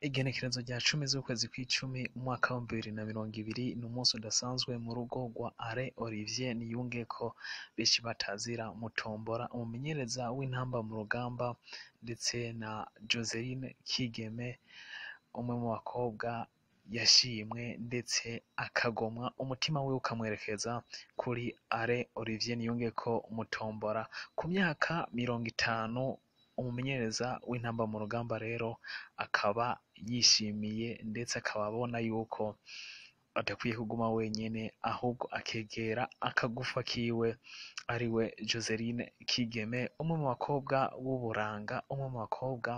Igenekerezo rya 10 z'ukwezi kw'icumi umwaka wa 2020 ni umunsi udasanzwe mu rugo rwa Alain Olivier Niyungeko benshi batazira Mutombora, umumenyereza w'intamba mu rugamba, ndetse na Joseline Kigeme, umwe mu bakobwa yashimwe ndetse akagomwa umutima we ukamwerekeza kuri Alain Olivier Niyungeko Mutombora ku myaka 50. Umumenyereza w'intamba mu rugamba rero akaba yishimiye ndetse akaba abona yuko adakwiye kuguma wenyine, ahubwo akegera akagufa kiwe ariwe Joseline Kigeme, umwe mu bakobwa b'uburanga, umwe mu bakobwa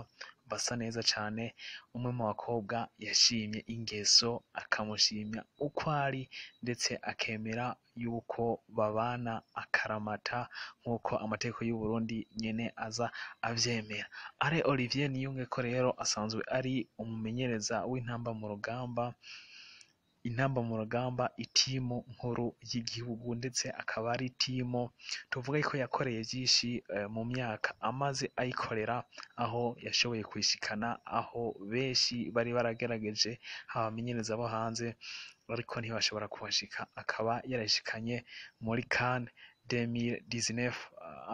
basa neza cyane, umwe mu bakobwa yashimye ingeso, akamushimya uko ari ndetse akemera yuko babana akaramata nk'uko amategeko y'u Burundi nyene aza avyemera. Alain Olivier Niyungeko rero asanzwe ari umumenyereza w'intamba mu rugamba, intamba mu rugamba itimu nkuru y'igihugu, ndetse akaba ari itimu tuvuga ko yakoreye byinshi mu myaka amaze ayikorera, aho yashoboye kwishikana aho benshi bari baragerageje abamenyereza bo hanze ariko ntibashobora kuhashika. Akaba yarashikanye muri CAN 2019,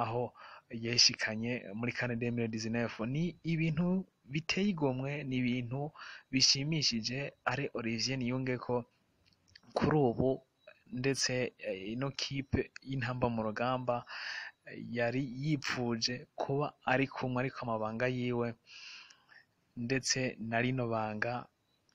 aho yashikanye muri CAN 2019. Ni ibintu biteye igomwe, ni ibintu bishimishije. Alain Olivier Niyungeko kuri ubu ndetse ino kipe y'intamba mu rugamba yari yipfuje kuba ari kumwe, ariko amabanga yiwe ndetse na rino banga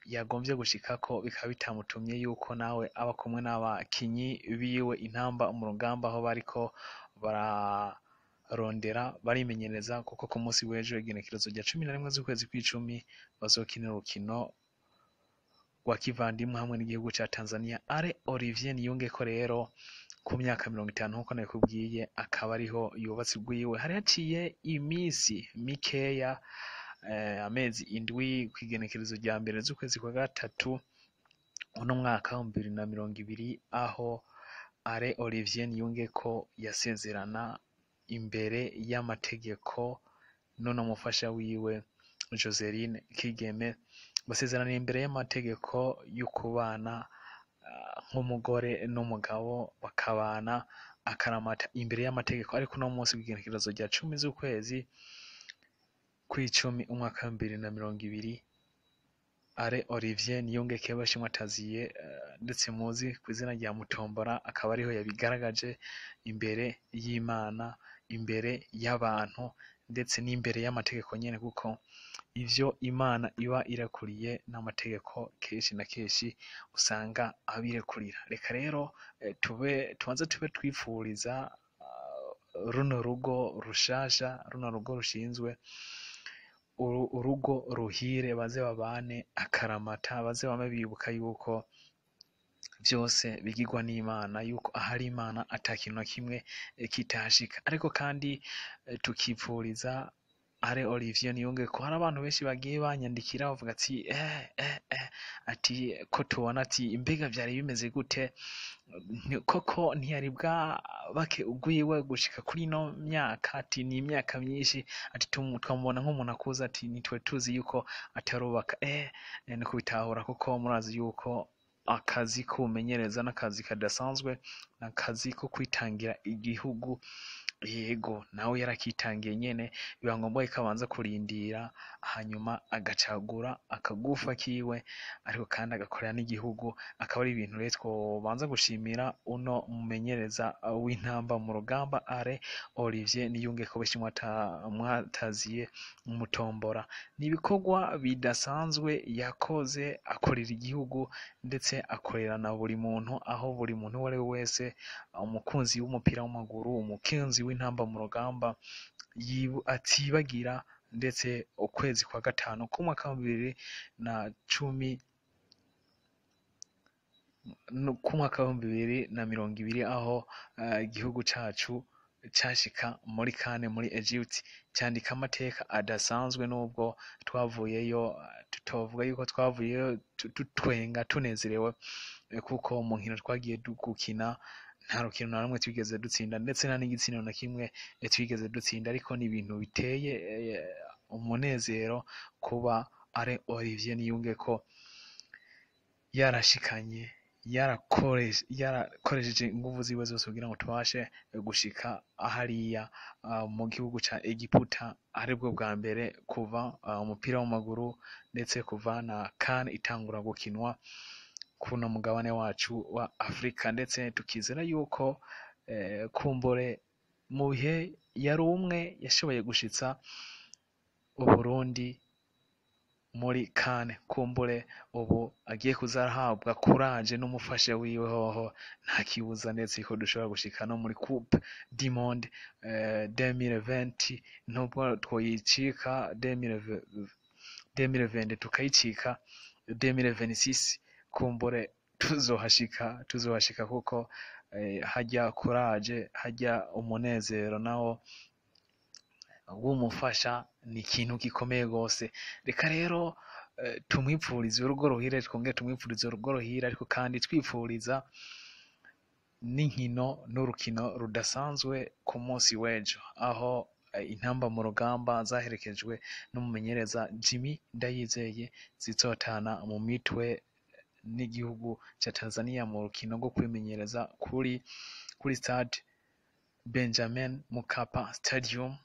yagombye gushikako bikaba bitamutumye yuko nawe aba kumwe n'abakinyi biwe intamba mu rugamba, aho bariko bararondera barimenyereza, kuko ku munsi w'ejo igenekerezo rya 11 z'ukwezi kw'icumi bazokinira urukino rwa kivandimwe hamwe n'igihugu ca Tanzania. Alain Olivier Niyungeko rero ku myaka 50 nk'uko nakubwiye akaba ariho yubatse ubwiwe. Hari haciye iminsi mikeya, amezi indwi kw'igenekerezo rya mbere z'ukwezi kwa gatatu uno mwaka wa 2020, aho Alain Olivier Niyungeko yasezerana imbere y'amategeko none umufasha wiwe Joseline Kigeme, basezerana imbere y'amategeko y'ukubana nk'umugore n'umugabo, bakabana akaramata imbere y'amategeko. Ariko no munsi w'igenekerezo rya 10 z'ukwezi kw'icumi umwaka wa 2020 Alain Olivier Niyungeko yabashimwe ataziye ndetse muzi ku izina rya Mutombora, akaba ariho yabigaragaje imbere y'Imana, imbere y'abantu ndetse n'imbere y'amategeko nyene, kuko ivyo Imana iba irakuriye n'amategeko kenshi na kenshi usanga abirekurira. Reka rero tubanze tube twifuriza runo rugo rushasha, runo rugo rushinzwe urugo ruhire, baze babane akaramata, baze bame bibuka yuko byose bigirwa n'Imana, yuko ahari Imana atakintu na kimwe kitashika. Ariko kandi tukipfuriza Alain Olivier Niyungeko. Hari abantu benshi bagiye banyandikira bavuga ati ati ko tubona ati imbega byari bimeze gute, koko ntiyari bwa bake ugwiwe gushika kuri no myaka, ati ni imyaka myinshi, ati twamubona nk'umuntu akuze, ati nitwe tuzi yuko atarubaka. Ni kubitahura kuko murazi yuko akazi k'ubumenyereza n'akazi kadasanzwe, n'akazi ko kwitangira igihugu. Yego nawe yarakitangiye nyene, biba ngombwa ko abanza kurindira hanyuma agacagura akagufa kiwe, ariko kandi agakorera n'igihugu. Akaba ari ibintu rero twobanza gushimira uno mumenyereza w'intamba mu rugamba Alain Olivier Niyungeko benshi mwataziye Mutombora. Ni ibikorwa bidasanzwe yakoze, akorera igihugu ndetse akorera na buri muntu, aho buri muntu uwo ari we wese, umukunzi w'umupira w'amaguru, umukunzi w'intamba mu rugamba atibagira. Ndetse ukwezi kwa gatanu k'umwaka wa 2020 aho igihugu cacu cashika muri CAN muri Egypt, cyandika amateka adasanzwe. Nubwo twavuyeyo, tutovuga yuko twavuyeyo tutwenga tunezerewe, kuko mu nkino twagiye gukina nta rukino na rumwe twigeze dutsinda, ndetse nta n'igitsina na kimwe twigeze dutsinda. Ariko ni ibintu biteye umunezero kuba Alain Olivier Niyungeko yarakoresheje inguvu ziwe zose kugira ngo tubashe gushika hariya mu gihugu ca Egiputa, aribwo bwa mbere kuva umupira w'amaguru ndetse kuva na CAN itangura gukinwa kuno mugabane wacu wa Afrika, ndetse tukizera yuko kumbure mu bihe yari umwe yashoboye gushitsa Uburundi muri CAN, kumbure ubu agiye kuzarahabwa courage n'umufasha wiwe, hoho nta kibuza ndetse ko dushobora gushika no muri Coupe du Monde 2020, nubwo twoyicika 2020 tukayicika 2026, kumbure tuzohashika kuko hajya courage, hajya umunezero nawo w'umufasha ni ikintu gikomeye gose. Reka rero tumwipfurize urugo ruhire, twongere tumwipfurize urugo ruhire, ariko kandi twipfuriza n'inkino n'urukino rudasanzwe ku munsi w'ejo, aho intamba mu rugamba zaherekejwe n'umumenyereza Jimmy Ndayizeye zizotana mu mitwe n'igihugu ca Tanzania mu rukino rwo kwimenyereza kuri stade Benjamin Mkapa Stadium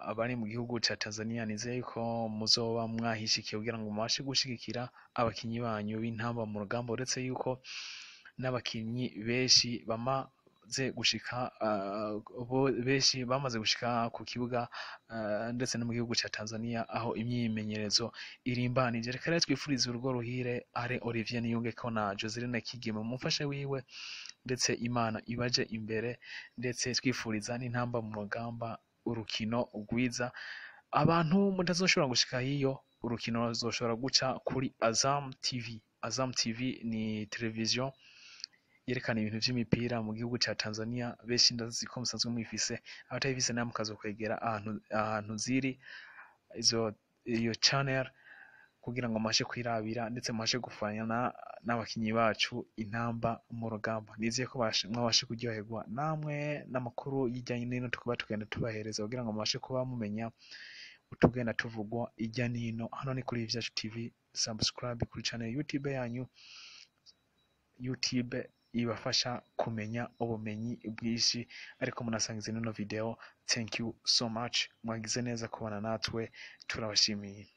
abari mu gihugu ca Tanzania. Nizeye ko muzoba mwahishikiye kugira ngo mubashe gushigikira abakinyi banyu b'intamba mu rugamba, uretse yuko n'abakinyi benshi bamaze gushika ku kibuga ndetse no mu gihugu ca Tanzania aho imyimenyerezo irimbanije. Reka rero twifurize urugo ruhire Alain Olivier Niyungeko na Joseline Kigeme umufasha wiwe, ndetse Imana ibaje imbere, ndetse twifuriza n'intamba mu rugamba urukino rwiza. Abantu mutazoshobora gushika hiyo, urukino ruzoshobora guca kuri Azam TV. Azam TV ni televiziyo yerekana ibintu vy'imipira mu gihugu ca Tanzania, benshi ndazi ko musanzwe mwifise, abatayifise namwe mukazokwegera ahantu ziri iyo channel kugira ngo mubashe kwirabira, ndetse mubashe gufanya n'abakinyi bacu intamba mu rugamba. Nizeye ko mwabashe kuryoherwa namwe n'amakuru y'ijyanye n'ino tukuba tugenda tubahereza kugira ngo mubashe kuba mumenya utugenda tuvugwa ijya n'ino. Hano ni kuri Ivyacu TV, subscribe kuri channel YouTube yanyu. YouTube ibafasha kumenya ubumenyi bwinshi, ariko munasangize n'ino video. Thank you so much, mwagize neza kubana natwe, turabashimiye.